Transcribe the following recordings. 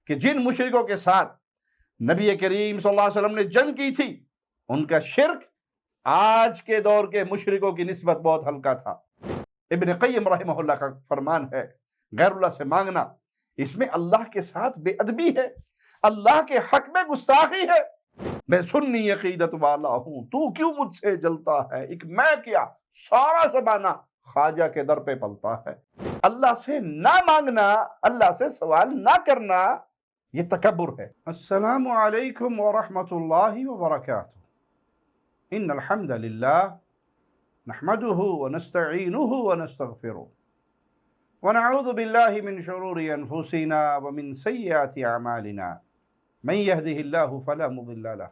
کہ جن مشرکوں کے ساتھ نبی کریم صلی اللہ علیہ وسلم نے جنگ کی تھی ان کا شرک آج کے دور کے مشرکوں کی نسبت بہت ہلکا تھا۔ ابن قیم رحمہ اللہ کا فرمان ہے غیر اللہ سے مانگنا اس میں اللہ کے ساتھ بے ادبی ہے، اللہ کے حق میں گستاخی ہے۔ میں سنی عقیدت والا ہوں، تو کیوں مجھ سے جلتا ہے، ایک میں کیا سارا زمانہ خواجہ کے در پہ پلتا ہے۔ اللہ سے نہ مانگنا، اللہ سے سوال نہ کرنا، یہ تکبر ہے۔ السلام علیکم ورحمۃ اللہ وبرکاتہ۔ ان الحمد للہ نحمده ونستعینه ونستغفره ونعوذ باللہ من شرور انفسنا ومن سیئات اعمالنا من يهده الله فلا مضل له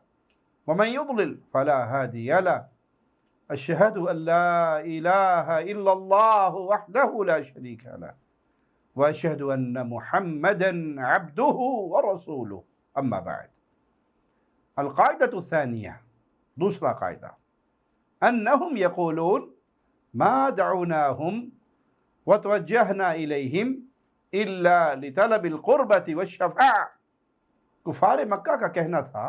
ومن يضلل فلا هادي له اشهد ان لا اله الا الله وحده لا شريك له واشهد ان محمدا عبده ورسوله اما بعد۔ القاعدة الثانية، دوسرا قاعدہ، انہم یقولون ما دعوناہم وتوجہنا الیہم الا لطلب القربة والشفاعة۔ کفار مکہ کا کہنا تھا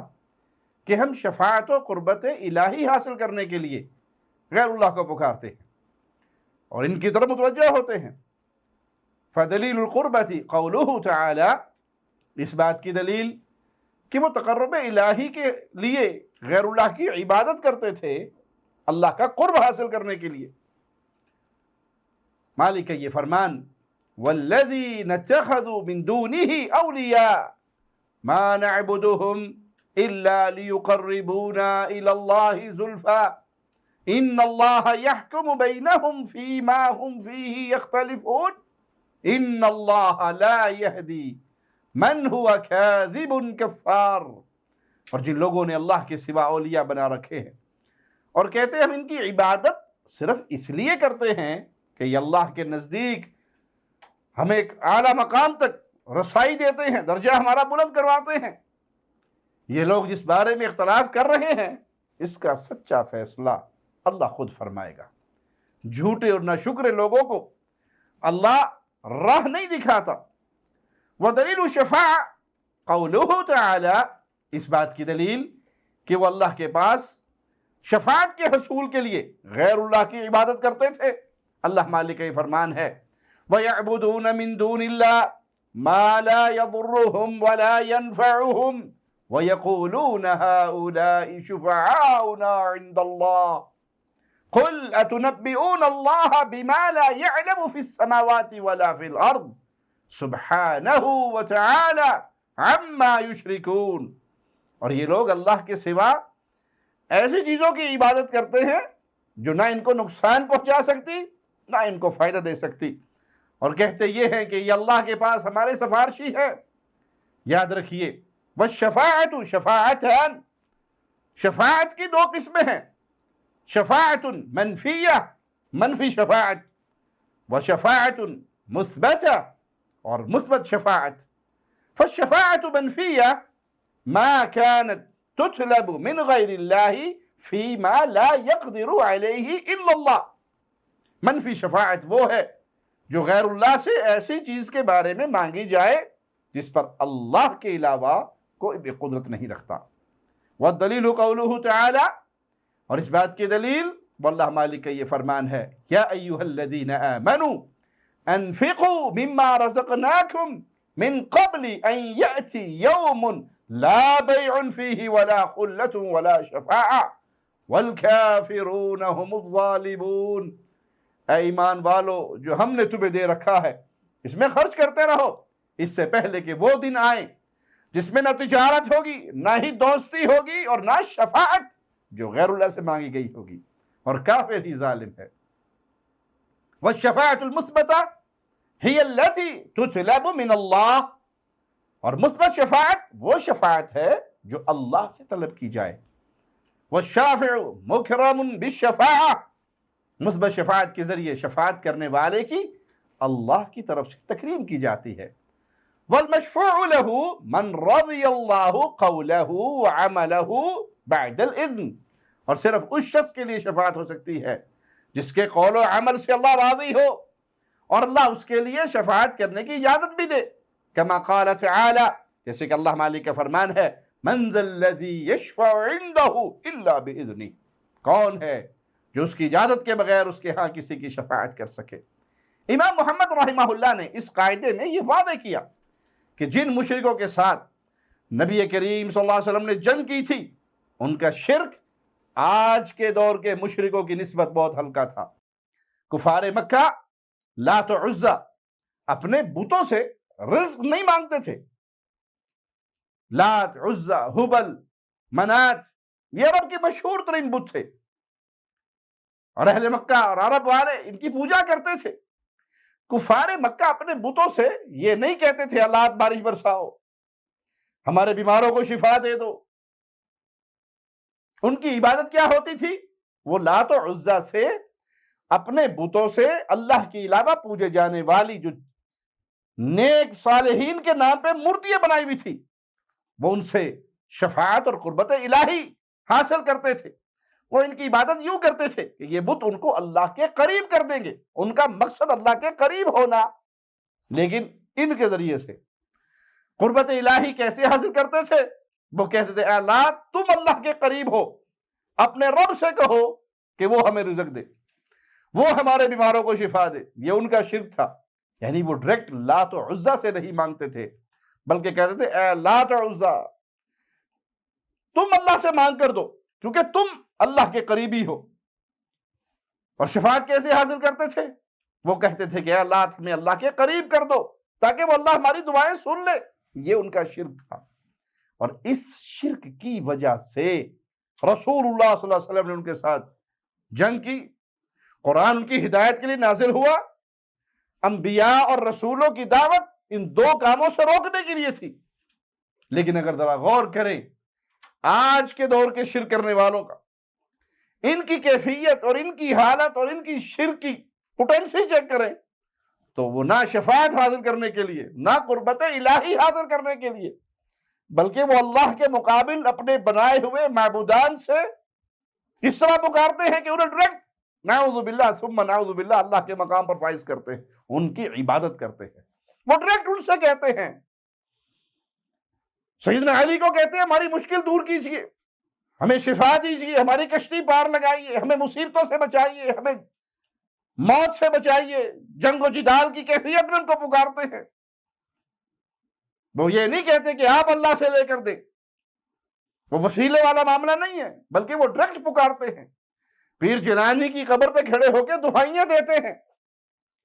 کہ ہم شفاعت و قربت الہی حاصل کرنے کے لیے غیر اللہ کو پکارتے ہیں اور ان کی طرف متوجہ ہوتے ہیں۔ فدلیل القربت قولہ تعالی، اس بات کی دلیل کہ وہ تقرب الہی کے لیے غیر اللہ کی عبادت کرتے تھے اللہ کا قرب حاصل کرنے کے لیے۔ مالک کا یہ فرمان والذین اتخذوا من دونہ اولیاء ما نعبدهم الا لیقربونا الى اللہ زلفا ان اللہ یحکم بینہم فیما ہم فیہ یختلفون ان اللہ لا یہدی من ہوا کاذب کفار۔ اور جن لوگوں نے اللہ کے سوا اولیاء بنا رکھے ہیں اور کہتے ہیں ہم ان کی عبادت صرف اس لیے کرتے ہیں کہ یہ اللہ کے نزدیک ہمیں ایک اعلیٰ مقام تک رسائی دیتے ہیں، درجہ ہمارا بلند کرواتے ہیں، یہ لوگ جس بارے میں اختلاف کر رہے ہیں اس کا سچا فیصلہ اللہ خود فرمائے گا۔ جھوٹے اور ناشکر لوگوں کو اللہ راہ نہیں دکھاتا۔ ودلیل الشفاعہ قولہ تعالی، اس بات کی دلیل کہ وہ اللہ کے پاس شفاعت کے حصول کے لیے غیر اللہ کی عبادت کرتے تھے۔ اللہ مالک کا یہ فرمان ہے وَيَعْبُدُونَ مِن دُونِ اللَّهِ مَا لَا يَضُرُّهُمْ وَلَا يَنْفَعُهُمْ وَيَقُولُونَ هَؤُلَاءِ شُفَعَاؤُنَا عِندَ اللَّهِ قُلْ أَتُنَبِّئُونَ اللَّهَ بِمَا لَا يَعْلَمُ فِي السَّمَاوَاتِ وَلَا فِي الْأَرْضِ سُبْحَانَهُ وَتَعَالَى عَمَّا يُشْرِكُونَ۔ اور یہ لوگ اللہ کے سوا ایسی چیزوں کی عبادت کرتے ہیں جو نہ ان کو نقصان پہنچا سکتی نہ ان کو فائدہ دے سکتی، اور کہتے یہ ہیں کہ یہ اللہ کے پاس ہمارے سفارشی ہے۔ یاد رکھیے والشفاعۃ شفاعتان، شفاعت کی دو قسمیں ہیں، شفاعت منفیہ، منفی شفاعت، وشفاعت مثبتہ، اور مثبت شفاعت۔ فالشفاعت منفیہ ما كانت تطلب من غیر اللہ فیما لا يقدر علیہ الا اللہ۔ منفی شفاعت وہ ہے جو غیر اللہ سے ایسی چیز کے بارے میں مانگی جائے جس پر اللہ کے علاوہ کوئی بھی قدرت نہیں رکھتا۔ والدلیل قولہ تعالی، اور اس بات کی دلیل واللہ مالک کا یہ فرمان ہے یا ایھا الذین آمنوا انفقوا مما رزقناکم من قبل ان یأتی یوم لا بیع فیہ ولا خلة ولا شفاعہ والکافرون هم الظالمون۔ اے ایمان والو، جو ہم نے تمہیں دے رکھا ہے اس میں خرچ کرتے رہو، اس سے پہلے کہ وہ دن آئے جس میں نہ تجارت ہوگی، نہ ہی دوستی ہوگی، اور نہ شفاعت جو غیر اللہ سے مانگی گئی ہوگی، اور کافر ہی ظالم ہے۔ والشفاعت المثبتہ ہی التی تطلب من اللہ، اور مثبت شفاعت وہ شفاعت ہے جو اللہ سے طلب کی جائے۔ والشافع مکرم بالشفاعہ، مثبت شفاعت کے ذریعے شفاعت کرنے والے کی اللہ کی طرف سے تکریم کی جاتی ہے۔ والمشفوع له من رضی اللہ قولہ وعملہ بعد الاذن، اور صرف اس شخص کے لیے شفاعت ہو سکتی ہے جس کے قول و عمل سے اللہ راضی ہو اور اللہ اس کے لیے شفاعت کرنے کی اجازت بھی دے۔ کما قال تعالی جیسے کہ اللہ مالک کا فرمان ہے من ذا الذی یشفع عندہ الا باذنہ، کون ہے جو اس کی اجازت کے بغیر اس کے ہاں کسی کی شفاعت کر سکے۔ امام محمد رحمہ اللہ نے اس قاعدے میں یہ واضح کیا کہ جن مشرکوں کے ساتھ نبی کریم صلی اللہ علیہ وسلم نے جنگ کی تھی ان کا شرک آج کے دور کے مشرکوں کی نسبت بہت ہلکا تھا۔ کفار مکہ لات و عزا اپنے بتوں سے رزق نہیں مانگتے تھے۔ لات، عزا، ہبل، منات یہ عرب کے مشہور ترین بت تھے، اور اہل مکہ اور عرب والے ان کی پوجا کرتے تھے۔ کفار مکہ اپنے بتوں سے یہ نہیں کہتے تھے اللہ بارش برساؤ، ہمارے بیماروں کو شفا دے دو۔ ان کی عبادت کیا ہوتی تھی؟ وہ لات و عزا سے، اپنے بتوں سے اللہ کے علاوہ پوجے جانے والی جو نیک صالحین کے نام پہ مورتیاں بنائی ہوئی تھی، وہ ان سے شفاعت اور قربت الہی حاصل کرتے تھے۔ وہ ان کی عبادت یوں کرتے تھے کہ یہ بت ان کو اللہ کے قریب کر دیں گے، ان کا مقصد اللہ کے قریب ہونا، لیکن ان کے ذریعے سے قربت الہی کیسے حاصل کرتے تھے؟ وہ کہتے تھے اے اللہ تم اللہ کے قریب ہو، اپنے رب سے کہو کہ وہ ہمیں رزق دے، وہ ہمارے بیماروں کو شفا دے۔ یہ ان کا شرک تھا، یعنی وہ ڈائریکٹ لات و عزا سے نہیں مانگتے تھے، بلکہ کہتے تھے اے لات و عزا تم اللہ سے مانگ کر دو کیونکہ تم اللہ کے قریبی ہو۔ اور شفاعت کیسے حاصل کرتے تھے؟ وہ کہتے تھے کہ اے اللہ ہمیں اللہ کے قریب کر دو تاکہ وہ اللہ ہماری دعائیں سن لے۔ یہ ان کا شرک تھا، اور اس شرک کی وجہ سے رسول اللہ صلی اللہ علیہ وسلم نے ان کے ساتھ جنگ کی۔ قرآن ان کی ہدایت کے لیے نازل ہوا، انبیاء اور رسولوں کی دعوت ان دو کاموں سے روکنے کے لیے تھی۔ لیکن اگر ذرا غور کریں آج کے دور کے شرک کرنے والوں کا، ان کی کیفیت اور ان کی حالت اور ان کی شرک کی پوٹینسی چیک کریں تو وہ نہ شفاعت حاصل کرنے کے لیے، نہ قربت الہی حاصل کرنے کے لیے، بلکہ وہ اللہ کے مقابل اپنے بنائے ہوئے معبودان سے اس طرح پکارتے ہیں کہ انہیں ڈائریکٹ نعوذ باللہ ثم نعوذ باللہ اللہ کے مقام پر فائز کرتے ہیں، ان کی عبادت کرتے ہیں۔ وہ ڈائریکٹ ان سے کہتے ہیں، سیدنا علی کو کہتے ہیں ہماری مشکل دور کیجئے، ہمیں شفا دیجئے، ہماری کشتی پار لگائیے، ہمیں مصیبتوں سے بچائیے، ہمیں موت سے بچائیے۔ جنگ و جدال کی کیفیت میں ان کو پکارتے ہیں۔ وہ یہ نہیں کہتے کہ آپ اللہ سے لے کر دیں، وہ وسیلے والا معاملہ نہیں ہے، بلکہ وہ ڈائریکٹ پکارتے ہیں۔ پیر جیلانی کی قبر پہ کھڑے ہو کے دعائیاں دیتے ہیں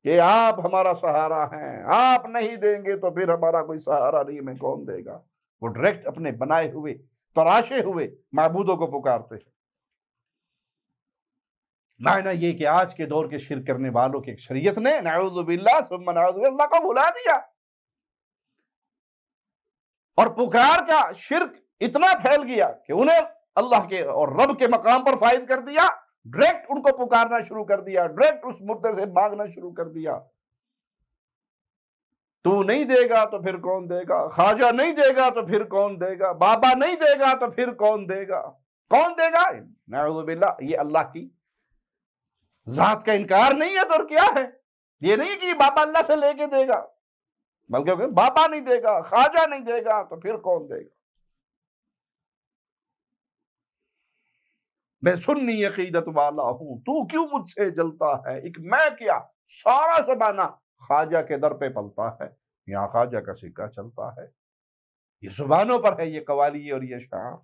کہ آپ ہمارا سہارا ہیں، آپ نہیں دیں گے تو پھر ہمارا کوئی سہارا نہیں، ہمیں کون دے گا۔ وہ ڈائریکٹ اپنے بنائے ہوئے تراشے ہوئے معبودوں کو پکارتے ہیں۔ معنی یہ کہ آج کے دور کے شرک کرنے والوں کی شریعت نے نعوذ باللہ ثم نعوذ باللہ اللہ کو بھلا دیا، اور پکار کا شرک اتنا پھیل گیا کہ انہیں اللہ کے اور رب کے مقام پر فائز کر دیا۔ ڈائریکٹ ان کو پکارنا شروع کر دیا، ڈائریکٹ اس مردے سے مانگنا شروع کر دیا۔ تو نہیں دے گا تو پھر کون دے گا، خواجہ نہیں دے گا تو پھر کون دے گا، بابا نہیں دے گا تو پھر کون دے گا، کون دے گا؟ نعوذ باللہ، یہ اللہ کی ذات کا انکار نہیں ہے تو کیا ہے؟ یہ نہیں کہ بابا اللہ سے لے کے دے گا، بلکہ بابا نہیں دے گا، خواجہ نہیں دے گا تو پھر کون دے گا۔ میں سنی عقیدت والا ہوں، تو کیوں مجھ سے جلتا ہے، ایک میں کیا سارا زمانہ خواجہ کے در پہ پلتا ہے، یہاں خواجہ کا سکہ چلتا ہے۔ یہ زبانوں پر ہے یہ قوالی اور یہ شعر،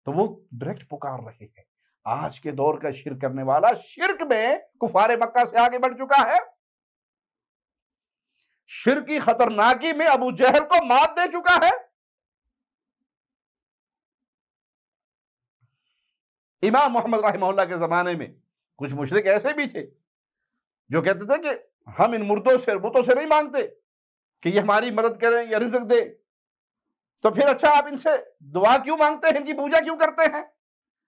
تو وہ ڈائریکٹ پکار رہے ہیں۔ آج کے دور کا شرک کرنے والا شرک میں کفار مکہ سے آگے بڑھ چکا ہے، شرک کی خطرناکی میں ابو جہل کو مات دے چکا ہے۔ امام محمد رحمہ اللہ کے زمانے میں کچھ مشرک ایسے بھی تھے جو کہتے تھے کہ ہم ان مردوں سے بتوں سے نہیں مانگتے کہ یہ ہماری مدد کریں یا رزق دے، تو پھر اچھا آپ ان سے دعا کیوں مانگتے ہیں، ان کی پوجا کیوں کرتے ہیں؟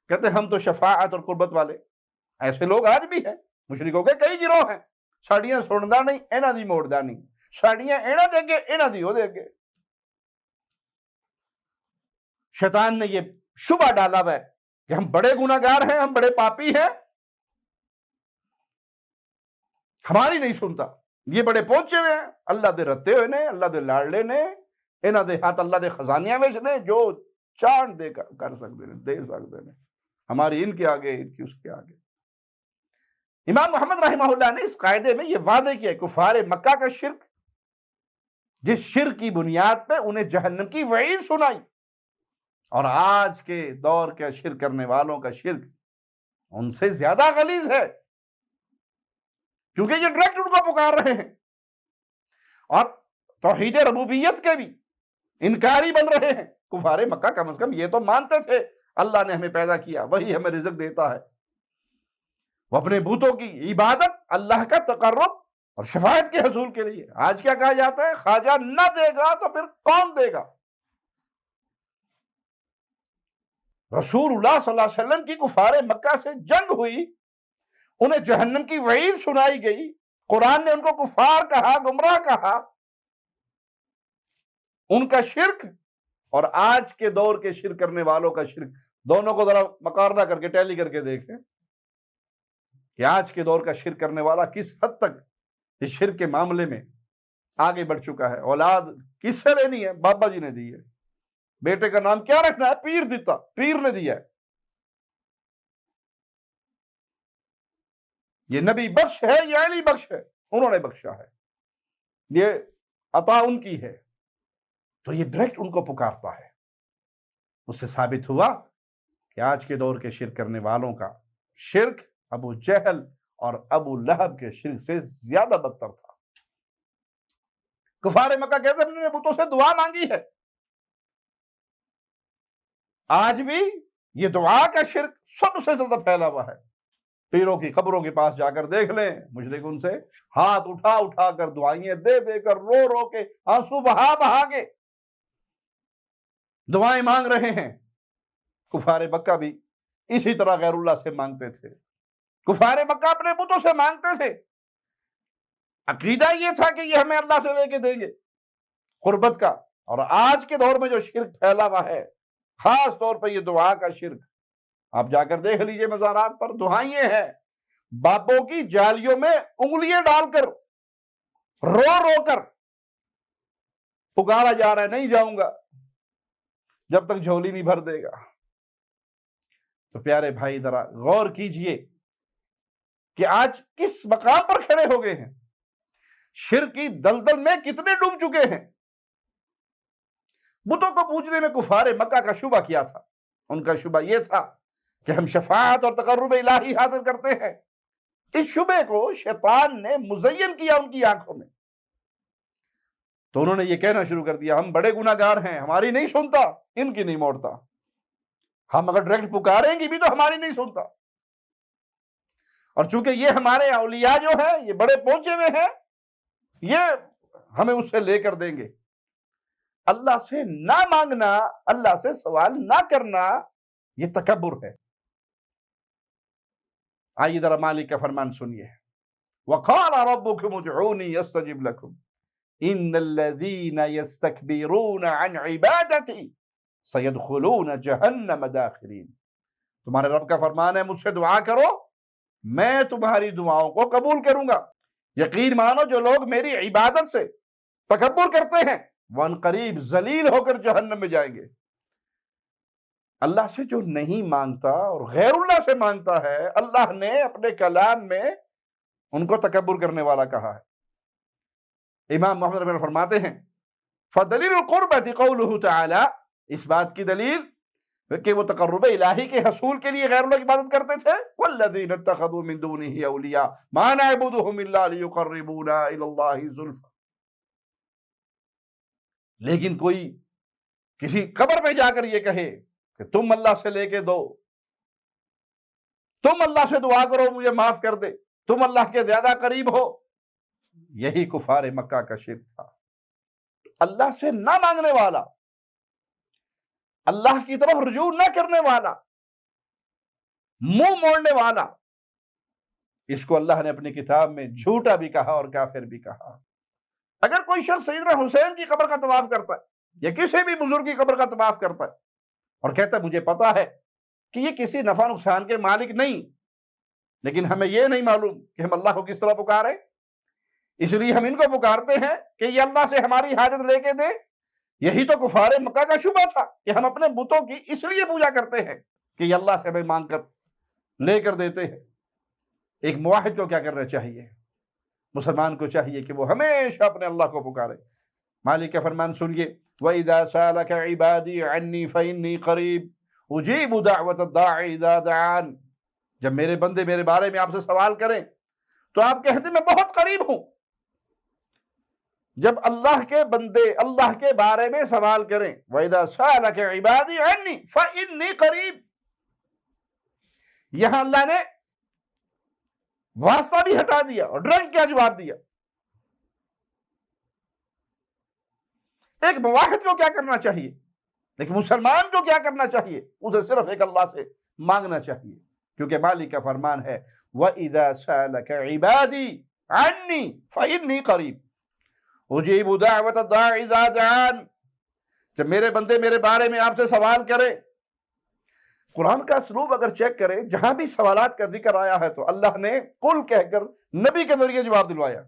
کہتے ہیں ہم تو شفاعت اور قربت والے۔ ایسے لوگ آج بھی ہیں، مشرکوں کے کئی گروہ ہیں۔ ساڑیاں سندا نہیں انہاں دی موڑدا نہیں، ساڑیاں انہاں دے گے انہاں دی او دے گے۔ شیطان نے یہ شبہ ڈالا ہوا ہے کہ ہم بڑے گناہگار ہیں، ہم بڑے پاپی ہیں، ہماری نہیں سنتا، یہ بڑے پہنچے ہوئے ہیں، اللہ دے رتے ہوئے نے، اللہ دے لاڑلے نے، انہاں دے ہاتھ اللہ دے خزانیاں وچ نے جو چاند دے کر سکتے ہیں، دے سکتے ہیں، ہماری ان کے آگے، ان کی اس کے آگے۔ امام محمد رحمہ اللہ نے اس قاعدے میں یہ واضح کیا کفار مکہ کا شرک، جس شرک کی بنیاد پہ انہیں جہنم کی وعید سنائی، اور آج کے دور کے شرک کرنے والوں کا شرک ان سے زیادہ غلیظ ہے، کیونکہ یہ ڈائریکٹ ان کو پکار رہے ہیں، اور توحید ربوبیت کے بھی انکاری بن رہے ہیں۔ کفار مکہ کم از کم یہ تو مانتے تھے اللہ نے ہمیں پیدا کیا، وہی ہمیں رزق دیتا ہے، وہ اپنے بتوں کی عبادت اللہ کا تقرب اور شفاعت کے حصول کے لیے۔ آج کیا کہا جاتا ہے؟ خواجہ نہ دے گا تو پھر کون دے گا؟ رسول اللہ صلی اللہ علیہ وسلم کی کفار مکہ سے جنگ ہوئی، انہیں جہنم کی وعید سنائی گئی، قرآن نے ان کو کفار کہا، گمراہ کہا۔ ان کا شرک اور آج کے دور کے شرک کرنے والوں کا شرک، دونوں کو ذرا مقارنہ کر کے ٹیلی کر کے دیکھیں کہ آج کے دور کا شرک کرنے والا کس حد تک اس شرک کے معاملے میں آگے بڑھ چکا ہے۔ اولاد کس سے لینی ہے؟ بابا جی نے دی ہے۔ بیٹے کا نام کیا رکھنا ہے؟ پیر دیتا، پیر نے دیا ہے۔ یہ نبی بخش ہے یا علی بخش ہے؟ انہوں نے بخشا ہے، یہ عطا ان کی ہے، تو یہ ڈائریکٹ ان کو پکارتا ہے۔ اس سے ثابت ہوا کہ آج کے دور کے شرک کرنے والوں کا شرک ابو جہل اور ابو لہب کے شرک سے زیادہ بدتر تھا۔ کفار مکہ کہتے ہیں ہم نے بتوں سے دعا مانگی ہے۔ آج بھی یہ دعا کا شرک سب سے زیادہ پھیلا ہوا ہے۔ پیروں کی قبروں کے پاس جا کر دیکھ لیں، مشرک ان سے ہاتھ اٹھا اٹھا کر دعائیں دے دے کر، رو رو کے، آنسو بہا بہا کے دعائیں مانگ رہے ہیں۔ کفار مکہ بھی اسی طرح غیر اللہ سے مانگتے تھے، کفار مکہ اپنے بتوں سے مانگتے تھے، عقیدہ یہ تھا کہ یہ ہمیں اللہ سے لے کے دیں گے قربت کا۔ اور آج کے دور میں جو شرک پھیلا ہوا ہے، خاص طور پہ یہ دعا کا شرک، آپ جا کر دیکھ لیجئے مزارات پر دعائیں ہیں، باپوں کی جالیوں میں انگلیاں ڈال کر رو رو کر پکارا جا رہا ہے، نہیں جاؤں گا جب تک جھولی نہیں بھر دے گا۔ تو پیارے بھائی ذرا غور کیجئے کہ آج کس مقام پر کھڑے ہو گئے ہیں، شرک کی دلدل میں کتنے ڈوب چکے ہیں۔ بتوں کو پوجنے میں کفار مکہ کا شبہ کیا تھا؟ ان کا شبہ یہ تھا کہ ہم شفاعت اور تقرب الہی حاصل کرتے ہیں۔ اس شبے کو شیطان نے مزین کیا ان کی آنکھوں میں، تو انہوں نے یہ کہنا شروع کر دیا ہم بڑے گناہ گار ہیں، ہماری نہیں سنتا، ان کی نہیں موڑتا، ہم اگر ڈائریکٹ پکاریں گی بھی تو ہماری نہیں سنتا، اور چونکہ یہ ہمارے اولیاء جو ہیں یہ بڑے پہنچے ہوئے ہیں، یہ ہمیں اس سے لے کر دیں گے۔ اللہ سے نہ مانگنا، اللہ سے سوال نہ کرنا، یہ تکبر ہے۔ آئیے ذرا مالک کا فرمان سنیے، وَقَالَ رَبُّكُمُ ادْعُونِي يَسْتَجِبْ لَكُمْ إِنَّ الَّذِينَ يَسْتَكْبِرُونَ عَنْ عِبَادَتِي سَيَدْخُلُونَ جَهَنَّمَ دَاخِرِينَ۔ تمہارے رب کا فرمان ہے مجھ سے دعا کرو، میں تمہاری دعاؤں کو قبول کروں گا۔ یقین مانو جو لوگ میری عبادت سے تکبر کرتے ہیں وہ ان قریب ذلیل ہو کر جہنم میں جائیں گے۔ اللہ سے جو نہیں مانگتا اور غیر اللہ سے مانگتا ہے، اللہ نے اپنے کلام میں ان کو تکبر کرنے والا کہا ہے۔ امام محمد رحمہ اللہ فرماتے ہیں فدلیل القربۃ قولہ تعالی، اس بات کی دلیل کہ وہ تقرب الہی کے حصول کے لیے غیر اللہ کی عبادت کرتے تھے، والذین اتخذوا من دونہ اولیاء ما نعبدهم الا لیقربونا الی اللہ زلفی۔ لیکن کوئی کسی قبر پہ جا کر یہ کہے کہ تم اللہ سے لے کے دو، تم اللہ سے دعا کرو مجھے معاف کر دے، تم اللہ کے زیادہ قریب ہو، یہی کفار مکہ کا شرک تھا۔ اللہ سے نہ مانگنے والا، اللہ کی طرف رجوع نہ کرنے والا، منہ موڑنے والا، اس کو اللہ نے اپنی کتاب میں جھوٹا بھی کہا اور کافر بھی کہا۔ اگر کوئی شخص سیدنا حسین کی قبر کا طواف کرتا ہے یا کسی بھی بزرگ کی قبر کا طواف کرتا ہے اور کہتا ہے مجھے پتا ہے کہ یہ کسی نفع نقصان کے مالک نہیں، لیکن ہمیں یہ نہیں معلوم کہ ہم اللہ کو کس طرح پکاریں، اس لیے ہم ان کو پکارتے ہیں کہ یہ اللہ سے ہماری حاجت لے کے دے، یہی تو کفار مکہ کا شبہ تھا کہ ہم اپنے بتوں کی اس لیے پوجا کرتے ہیں کہ یہ اللہ سے ہمیں مانگ کر لے کر دیتے ہیں۔ ایک موحد کو کیا کرنا چاہیے؟ مسلمان کو چاہیے کہ وہ ہمیشہ اپنے اللہ کو پکارے۔ مالک کا فرمان سنیے، وَإِذَا سَأَلَكَ عِبَادِي عَنِّي فَإِنِّي قَرِيبٌ أُجِيبُ دَعْوَةَ الدَّاعِ إِذَا دَعَانِ۔ جب میرے بندے میرے بارے میں آپ سے سوال کریں تو آپ کہتے میں بہت قریب ہوں۔ جب اللہ کے بندے اللہ کے بارے میں سوال کریں، وَإِذَا سَأَلَكَ عِبَادِي عَنِّي فَإِنِّي قَرِيبٌ، یہاں اللہ نے واسطہ بھی ہٹا دیا اور ڈائریکٹ کیا جواب دیا۔ ایک موحد کو کیا کرنا چاہیے؟ ایک مسلمان کو کیا کرنا چاہیے؟ اسے صرف ایک اللہ سے مانگنا چاہیے، کیونکہ مالک کا فرمان ہے وَإِذَا سَأَلَكَ عِبَادِي عَنِّي فَإِنِّي قَرِيبٌ أُجِيبُ دَعْوَةَ الدَّاعِ إِذَا دَعَانِ۔ جب میرے بندے میرے بارے میں آپ سے سوال کریں، قرآن کا اسلوب اگر چیک کریں، جہاں بھی سوالات کا ذکر آیا ہے تو اللہ نے قل کہہ کر نبی کے ذریعے جواب دلوایا۔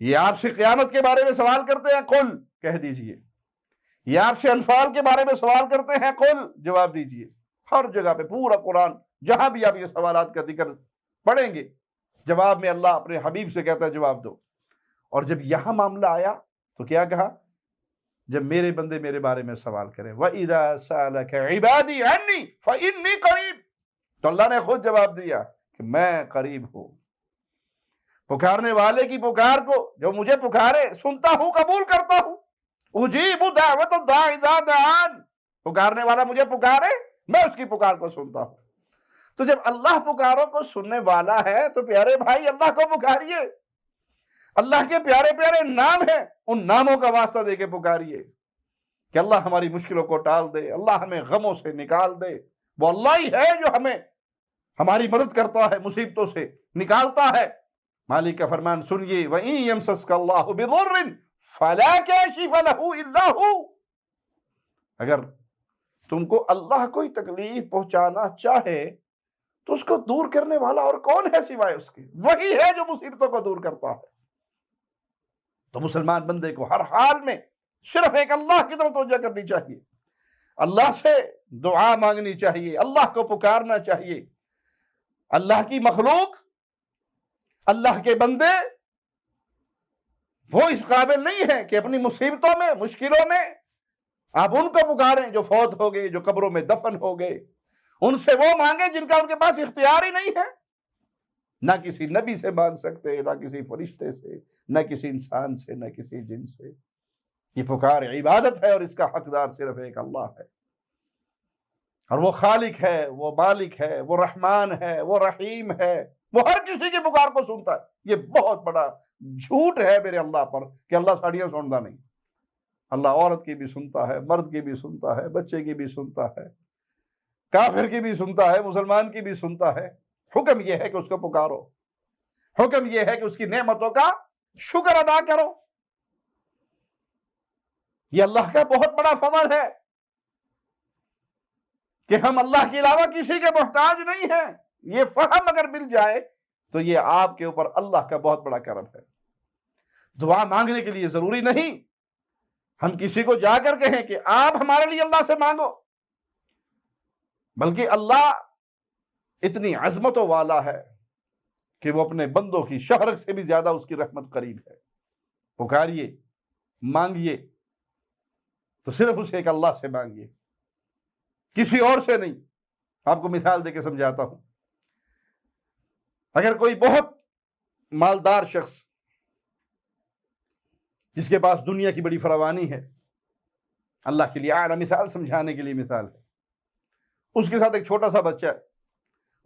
یہ آپ سے قیامت کے بارے میں سوال کرتے ہیں، قل کہہ دیجئے۔ یہ آپ سے انفال کے بارے میں سوال کرتے ہیں، قل جواب دیجئے۔ ہر جگہ پہ پورا قرآن جہاں بھی آپ یہ سوالات کا ذکر پڑھیں گے، جواب میں اللہ اپنے حبیب سے کہتا ہے جواب دو۔ اور جب یہاں معاملہ آیا تو کیا کہا؟ جب میرے بندے میرے بارے میں سوال کریں، وَإِذَا سَأَلَكَ عِبَادِي عَنِّي فَإِنِّي قَرِيبٌ، تو اللہ نے خود جواب دیا کہ میں قریب ہوں۔ پکارنے والے کی پکار کو جو مجھے پکارے سنتا ہوں، قبول کرتا ہوں۔ اجیب دعوت الداع اذا دعان، پکارنے والا مجھے پکارے میں اس کی پکار کو سنتا ہوں۔ تو جب اللہ پکاروں کو سننے والا ہے تو پیارے بھائی اللہ کو پکاریے۔ اللہ کے پیارے پیارے نام ہیں، ان ناموں کا واسطہ دے کے پکاریے کہ اللہ ہماری مشکلوں کو ٹال دے، اللہ ہمیں غموں سے نکال دے۔ وہ اللہ ہی ہے جو ہمیں ہماری مدد کرتا ہے، مصیبتوں سے نکالتا ہے۔ مالک کا فرمان سنیے، وَإِن يَمْسَسْكَ اللَّهُ بِضُرٍّ فَلَا كَاشِفَ لَهُ إِلَّا هُوَ، اگر تم کو اللہ کوئی تکلیف پہنچانا چاہے تو اس کو دور کرنے والا اور کون ہے سوائے اس کے؟ وہی ہے جو مصیبتوں کو دور کرتا ہے۔ تو مسلمان بندے کو ہر حال میں صرف ایک اللہ کی طرف توجہ کرنی چاہیے، اللہ سے دعا مانگنی چاہیے، اللہ کو پکارنا چاہیے۔ اللہ کی مخلوق، اللہ کے بندے وہ اس قابل نہیں ہے کہ اپنی مصیبتوں میں مشکلوں میں آپ ان کو پکاریں جو فوت ہو گئے، جو قبروں میں دفن ہو گئے۔ ان سے وہ مانگیں جن کا ان کے پاس اختیار ہی نہیں ہے۔ نہ کسی نبی سے مانگ سکتے، نہ کسی فرشتے سے، نہ کسی انسان سے، نہ کسی جن سے۔ یہ پکار عبادت ہے اور اس کا حقدار صرف ایک اللہ ہے، اور وہ خالق ہے، وہ مالک ہے، وہ رحمان ہے، وہ رحیم ہے، وہ ہر کسی کی پکار کو سنتا ہے۔ یہ بہت بڑا جھوٹ ہے میرے اللہ پر کہ اللہ ساڑیاں سنتا نہیں۔ اللہ عورت کی بھی سنتا ہے، مرد کی بھی سنتا ہے، بچے کی بھی سنتا ہے، کافر کی بھی سنتا ہے، مسلمان کی بھی سنتا ہے۔ حکم یہ ہے کہ اس کو پکارو، حکم یہ ہے کہ اس کی نعمتوں کا شکر ادا کرو۔ یہ اللہ کا بہت بڑا فضل ہے کہ ہم اللہ کے علاوہ کسی کے محتاج نہیں ہیں۔ یہ فہم اگر مل جائے تو یہ آپ کے اوپر اللہ کا بہت بڑا کرم ہے۔ دعا مانگنے کے لیے ضروری نہیں ہم کسی کو جا کر کہیں کہ آپ ہمارے لیے اللہ سے مانگو، بلکہ اللہ اتنی عظمتوں والا ہے کہ وہ اپنے بندوں کی شہرت سے بھی زیادہ اس کی رحمت قریب ہے۔ پکاریے، مانگیے تو صرف اسے ایک اللہ سے مانگیے، کسی اور سے نہیں۔ آپ کو مثال دے کے سمجھاتا ہوں۔ اگر کوئی بہت مالدار شخص جس کے پاس دنیا کی بڑی فراوانی ہے، اللہ کے لیے اعلیٰ مثال سمجھانے کے لیے مثال ہے، اس کے ساتھ ایک چھوٹا سا بچہ ہے،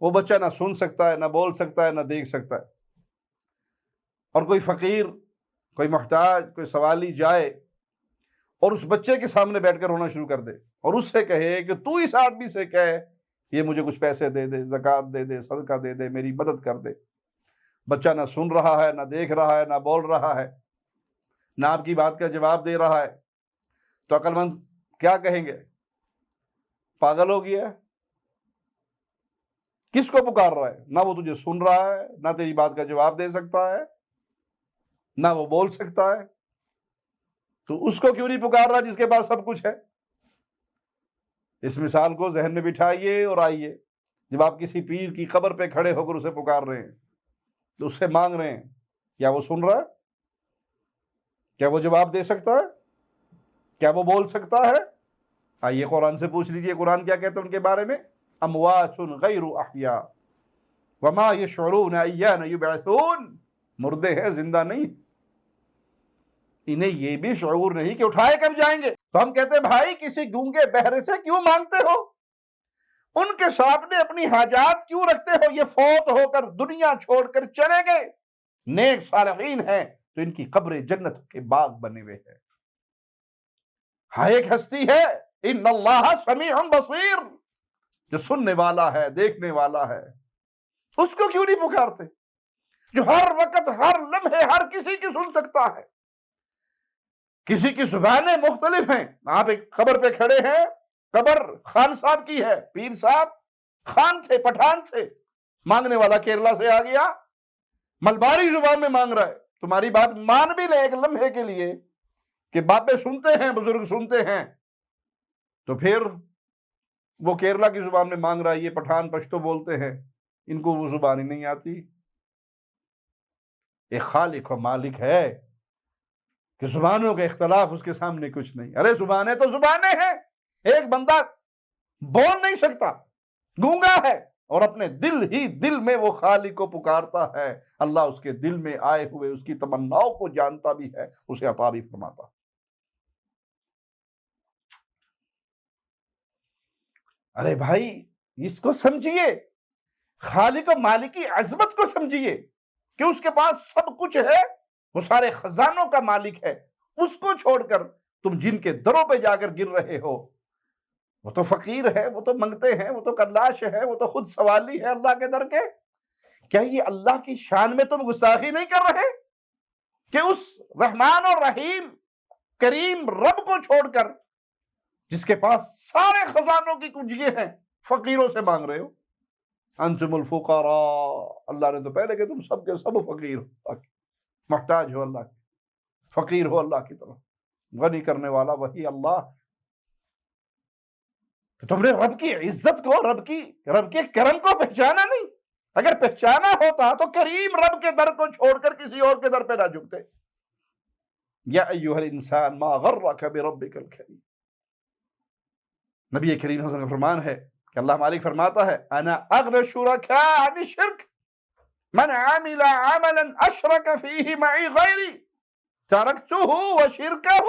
وہ بچہ نہ سن سکتا ہے، نہ بول سکتا ہے، نہ دیکھ سکتا ہے، اور کوئی فقیر، کوئی محتاج، کوئی سوالی جائے اور اس بچے کے سامنے بیٹھ کر رونا شروع کر دے اور اس سے کہے کہ تو اس آدمی سے کہے یہ مجھے کچھ پیسے دے دے، زکوٰۃ دے دے، صدقہ دے دے، میری مدد کر دے۔ بچہ نہ سن رہا ہے، نہ دیکھ رہا ہے، نہ بول رہا ہے، نہ آپ کی بات کا جواب دے رہا ہے، تو عقل مند کیا کہیں گے؟ پاگل ہو گیا ہے، کس کو پکار رہا ہے؟ نہ وہ تجھے سن رہا ہے، نہ تیری بات کا جواب دے سکتا ہے، نہ وہ بول سکتا ہے۔ تو اس کو کیوں نہیں پکار رہا جس کے پاس سب کچھ ہے؟ اس مثال کو ذہن میں بٹھائیے اور آئیے، جب آپ کسی پیر کی قبر پہ کھڑے ہو کر اسے پکار رہے ہیں تو اس سے مانگ رہے ہیں، کیا وہ سن رہا ہے؟ کیا وہ جواب دے سکتا ہے؟ کیا وہ بول سکتا ہے؟ آئیے قرآن سے پوچھ لیجئے، قرآن کیا کہتا ہے ان کے بارے میں؟ اموات غیر احیاء وما یشعرون ایان یبعثون، مردے ہیں، زندہ نہیں، انہیں یہ بھی شعور نہیں کہ اٹھائے کب جائیں گے۔ تو ہم کہتے ہیں بھائی کسی گونگے بہرے سے کیوں مانگتے ہو؟ ان کے سامنے اپنی حاجات کیوں رکھتے ہو؟ یہ فوت ہو کر دنیا چھوڑ کر چلے گئے، نیک صالحین ہیں تو ان کی قبریں جنت کے باغ بنے ہوئے ہیں۔ ہاں ایک ہستی ہے، ان اللہ سمیع بصیر، جو سننے والا ہے، دیکھنے والا ہے، اس کو کیوں نہیں پکارتے؟ جو ہر وقت، ہر لمحے، ہر کسی کی سن سکتا ہے۔ کسی کی زبانیں مختلف ہیں، آپ ایک قبر پہ کھڑے ہیں، قبر خان صاحب کی ہے، پیر صاحب خان تھے، پٹھان تھے، مانگنے والا کیرلا سے آ گیا، ملباری زبان میں مانگ رہا ہے، تمہاری بات مان بھی لے ایک لمحے کے لیے کہ باتیں سنتے ہیں، بزرگ سنتے ہیں، تو پھر وہ کیرلا کی زبان میں مانگ رہا ہے، یہ پٹھان پشتو بولتے ہیں، ان کو وہ زبان ہی نہیں آتی۔ ایک خالق و مالک ہے کہ زبانوں کا اختلاف اس کے سامنے کچھ نہیں۔ ارے زبانیں تو زبانیں ہیں، ایک بندہ بول نہیں سکتا، گونگا ہے، اور اپنے دل ہی دل میں وہ خالق کو پکارتا ہے، اللہ اس کے دل میں آئے ہوئے اس کی تمناؤں کو جانتا بھی ہے، اسے عطا بھی فرماتا۔ ارے بھائی اس کو سمجھیے، خالق و مالک کی عظمت کو سمجھیے کہ اس کے پاس سب کچھ ہے، وہ سارے خزانوں کا مالک ہے، اس کو چھوڑ کر تم جن کے دروں پہ جا کر گر رہے ہو، وہ تو فقیر ہے، وہ تو منگتے ہیں، وہ تو کلاش ہے، وہ تو خود سوالی ہے اللہ کے در کے۔ کیا یہ اللہ کی شان میں تم گستاخی نہیں کر رہے کہ اس رحمان اور رحیم کریم رب کو چھوڑ کر جس کے پاس سارے خزانوں کی کنجیاں ہیں، فقیروں سے مانگ رہے ہو؟ انتم الفقراء، اللہ نے تو پہلے کہ تم سب کے سب فقیر ہو، محتاج ہو اللہ کی، فقیر ہو اللہ کی طرف، غنی کرنے والا وہی اللہ۔ تو تم نے رب کی عزت کو، رب کے کرم کو پہچانا نہیں۔ اگر پہچانا ہوتا تو کریم رب کے در کو چھوڑ کر کسی اور کے در پہ نہ جھکتے۔ یا ایھا الانسان ما غرک بربک الکریم، نبی کریم صلی اللہ علیہ وسلم کا فرمان ہے کہ اللہ مالک فرماتا ہے انا اغنی الشرکاء عن الشرک من عمل عملا اشرک فیہ معی غیری ترکتہ وشرکہ۔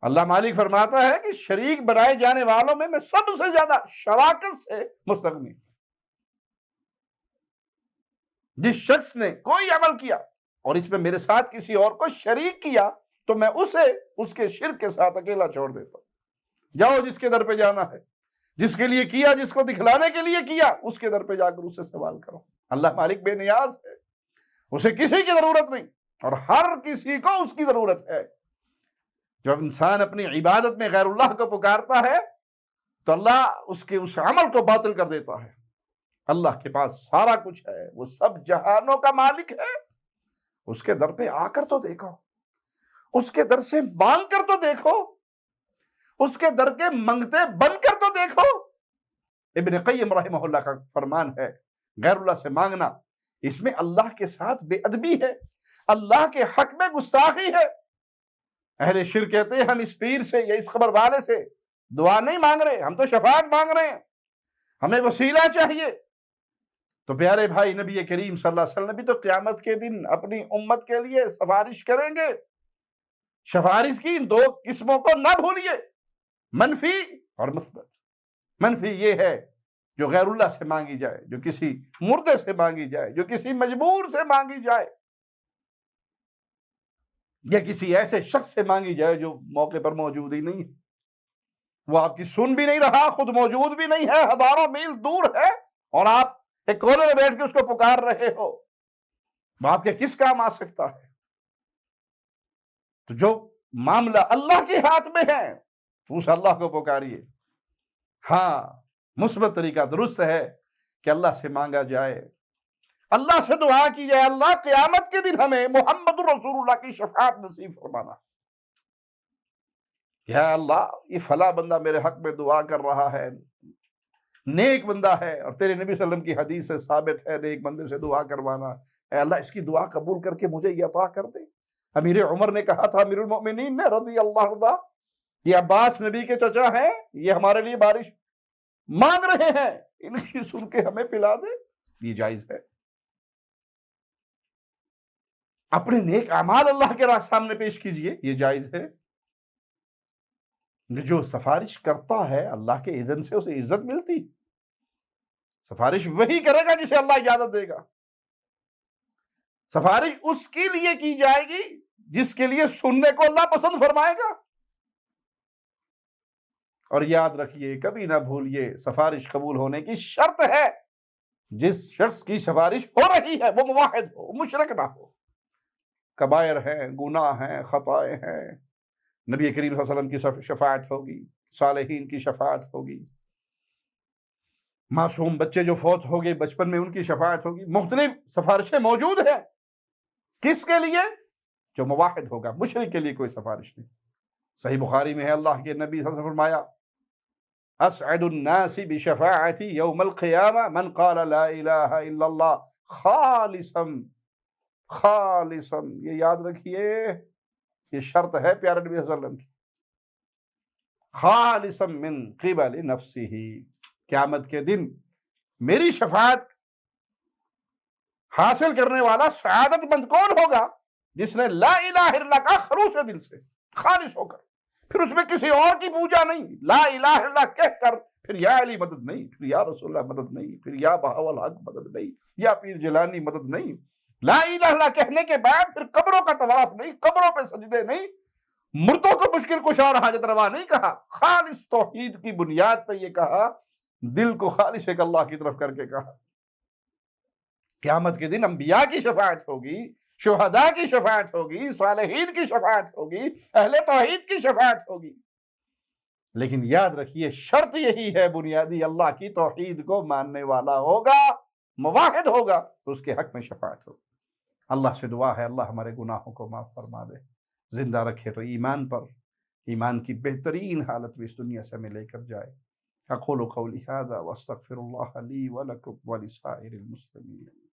اللہ مالک فرماتا ہے کہ شریک بنائے جانے والوں میں سب سے زیادہ شراکت سے مستغنی۔ جس شخص نے کوئی عمل کیا اور اس میں میرے ساتھ کسی اور کو شریک کیا تو میں اسے اس کے شرک کے ساتھ اکیلا چھوڑ دیتا ہوں۔ جاؤ جس کے در پہ جانا ہے، جس کے لیے کیا، جس کو دکھلانے کے لیے کیا، اس کے در پہ جا کر اسے سوال کرو۔ اللہ مالک بے نیاز ہے، اسے کسی کی ضرورت نہیں، اور ہر کسی کو اس کی ضرورت ہے۔ جب انسان اپنی عبادت میں غیر اللہ کو پکارتا ہے تو اللہ اس کے اس عمل کو باطل کر دیتا ہے۔ اللہ کے پاس سارا کچھ ہے، وہ سب جہانوں کا مالک ہے، اس کے در پہ آ کر تو دیکھو، اس کے در سے مانگ کر تو دیکھو، اس کے در کے منگتے بن کر تو دیکھو۔ ابن قیم رحمہ اللہ کا فرمان ہے غیر اللہ سے مانگنا، اس میں اللہ کے ساتھ بے ادبی ہے، اللہ کے حق میں گستاخی ہے۔ اہل شرک کہتے ہیں ہم اس پیر سے یا اس خبر والے سے دعا نہیں مانگ رہے، ہم تو شفاعت مانگ رہے ہیں، ہمیں وسیلہ چاہیے۔ تو پیارے بھائی نبی کریم صلی اللہ علیہ وسلم بھی تو قیامت کے دن اپنی امت کے لیے سفارش کریں گے۔ سفارش کی ان دو قسموں کو نہ بھولیے، منفی اور مثبت۔ منفی یہ ہے جو غیر اللہ سے مانگی جائے، جو کسی مردے سے مانگی جائے، جو کسی مجبور سے مانگی جائے، یا کسی ایسے شخص سے مانگی جائے جو موقع پر موجود ہی نہیں ہے، وہ آپ کی سن بھی نہیں رہا، خود موجود بھی نہیں ہے، ہزاروں میل دور ہے، اور آپ ایک کونے میں بیٹھ کے اس کو پکار رہے ہو، وہ آپ کے کس کام آ سکتا ہے؟ تو جو معاملہ اللہ کے ہاتھ میں ہے تو اس اللہ کو پکاریے۔ ہاں مثبت طریقہ درست ہے کہ اللہ سے مانگا جائے، اللہ سے دعا کی جائے، اللہ قیامت کے دن ہمیں محمد رسول اللہ کی شفاعت نصیب فرمانا۔ یا اللہ یہ فلاں بندہ میرے حق میں دعا کر رہا ہے، نیک بندہ ہے، اور تیرے نبی صلی اللہ علیہ وسلم کی حدیث سے ثابت ہے نیک بندے سے دعا کروانا، اے اللہ اس کی دعا قبول کر کے مجھے یہ عطا کر دے۔ امیر عمر نے کہا تھا، امیر المؤمنین نے رضی اللہ عنہ، یہ عباس نبی کے چچا ہیں، یہ ہمارے لیے بارش مانگ رہے ہیں، ان کی سن کے ہمیں پلا دے۔ یہ جائز ہے۔ اپنے نیک اعمال اللہ کے سامنے پیش کیجئے، یہ جائز ہے۔ جو سفارش کرتا ہے اللہ کے اذن سے اسے عزت ملتی، سفارش وہی کرے گا جسے اللہ اجازت دے گا۔ سفارش اس کے لیے کی جائے گی جس کے لیے سننے کو اللہ پسند فرمائے گا۔ اور یاد رکھیے، کبھی نہ بھولیے، سفارش قبول ہونے کی شرط ہے جس شخص کی سفارش ہو رہی ہے وہ موحد ہو، مشرک نہ ہو۔ کبائر ہیں، گناہ ہیں، خطائیں ہیں، نبی کریم صلی اللہ علیہ وسلم کی شفاعت ہوگی، صالحین کی شفاعت ہوگی، معصوم بچے جو فوت ہو گئے بچپن میں ان کی شفاعت ہوگی، مختلف سفارشیں موجود ہیں۔ کس کے لیے؟ جو موحد ہوگا، مشرک کے لیے کوئی سفارش نہیں۔ صحیح بخاری میں ہے، اللہ کے نبی صلی اللہ علیہ وسلم نے فرمایا، اسعد الناس بشفاعتی یوم القیامہ من قال لا الہ الا اللہ خالصا، یہ یاد رکھیے، یہ شرط ہے پیارے نبی صلی اللہ علیہ وسلم کی، خالصا من قبل نفسہ، قیامت کے دن میری شفاعت حاصل کرنے والا سعادت مند کون ہوگا؟ جس نے لا الہ الا اللہ کا خلوص دل سے، خالص ہو کر، پھر اس میں کسی اور کی پوجا نہیں، لا الہ الا اللہ کہہ کر پھر یا علی مدد نہیں، پھر یا رسول اللہ مدد نہیں، پھر یا بہاول حق مدد نہیں، یا پیر جیلانی مدد نہیں، لا الہ الا اللہ کہنے کے بعد پھر قبروں کا طواف نہیں، قبروں پہ سجدے نہیں، مردوں کو مشکل کشا اور حاجت روا نہیں کہا، خالص توحید کی بنیاد پہ یہ کہا، دل کو خالص ایک اللہ کی طرف کر کے کہا۔ قیامت کے دن انبیاء کی شفاعت ہوگی، شہداء کی شفاعت ہوگی، صالحین کی شفاعت ہوگی، اہل توحید کی شفاعت ہوگی، لیکن یاد رکھیے شرط یہی ہے بنیادی، اللہ کی توحید کو ماننے والا ہوگا، موحد ہوگا تو اس کے حق میں شفاعت ہوگی۔ اللہ سے دعا ہے اللہ ہمارے گناہوں کو معاف فرما دے، زندہ رکھے تو ایمان پر، ایمان کی بہترین حالت بھی اس دنیا سے ہمیں لے کر جائے۔ اقول قولی ھذا واستغفر اللہ لی ولکم ولسائر المسلمین۔